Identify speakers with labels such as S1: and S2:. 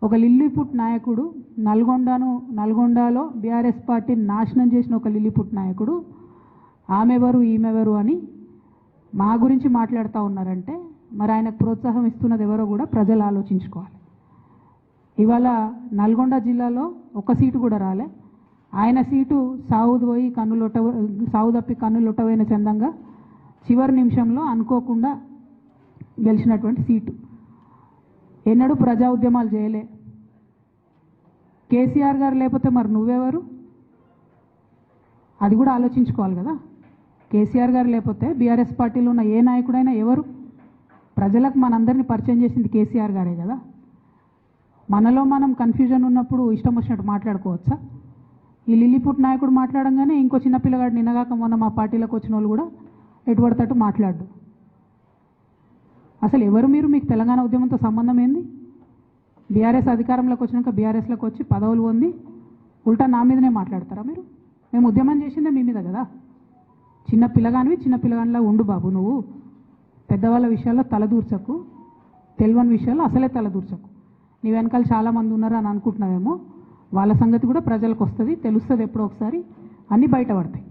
S1: ఒక లిల్లీపుట్ నాయకుడు నల్గొండలో బీఆర్ఎస్ పార్టీని నాశనం చేసిన ఒక లిల్లీపుట్ నాయకుడు ఆమెవరు ఈమెవరు అని మా గురించి మాట్లాడుతూ ఉన్నారంటే మరి ఆయనకు ప్రోత్సాహం ఇస్తున్నది ఎవరో కూడా ప్రజలు ఆలోచించుకోవాలి. ఇవాళ నల్గొండ జిల్లాలో ఒక సీటు కూడా రాలే. ఆయన సీటు సావు తప్పి కన్నులొట్టవైన చందంగా చివరి నిమిషంలో అనుకోకుండా గెలిచినటువంటి సీటు. ఎన్నడూ ప్రజా ఉద్యమాలు చేయలే. కేసీఆర్ గారు లేకపోతే మరి నువ్వెవరు? అది కూడా ఆలోచించుకోవాలి కదా. కేసీఆర్ గారు లేకపోతే బీఆర్ఎస్ పార్టీలో ఉన్న ఏ నాయకుడైనా ఎవరు? ప్రజలకు మనందరినీ పరిచయం చేసింది కేసీఆర్ గారే కదా. మనలో మనం కన్ఫ్యూజన్ ఉన్నప్పుడు ఇష్టం వచ్చినట్టు మాట్లాడుకోవచ్చా? ఈ లిల్లీపుట్ నాయకుడు మాట్లాడంగానే ఇంకో చిన్న పిల్లగాడు నిన్నగాక మొన్న మా పార్టీలోకి వచ్చిన వాళ్ళు కూడా ఎటుపడతట్టు మాట్లాడు. అసలు ఎవరు మీరు? మీకు తెలంగాణ ఉద్యమంతో సంబంధం ఏంది? బీఆర్ఎస్ అధికారంలోకి వచ్చినాక బీఆర్ఎస్లోకి వచ్చి పదవులు పొంది ఉల్టా నా మీదనే మాట్లాడతారా మీరు? మేము ఉద్యమం చేసిందే మీ మీద కదా. చిన్న పిల్లగానిలా ఉండు బాబు. నువ్వు పెద్దవాళ్ళ విషయాల్లో తలదూర్చకు, తెలియని విషయాల్లో అసలే తలదూర్చకు. నీ వెనకాల చాలామంది ఉన్నారు అని అనుకుంటున్నావేమో. వాళ్ళ సంగతి కూడా ప్రజలకు వస్తుంది, తెలుస్తుంది. ఎప్పుడో ఒకసారి అన్నీ బయటపడతాయి.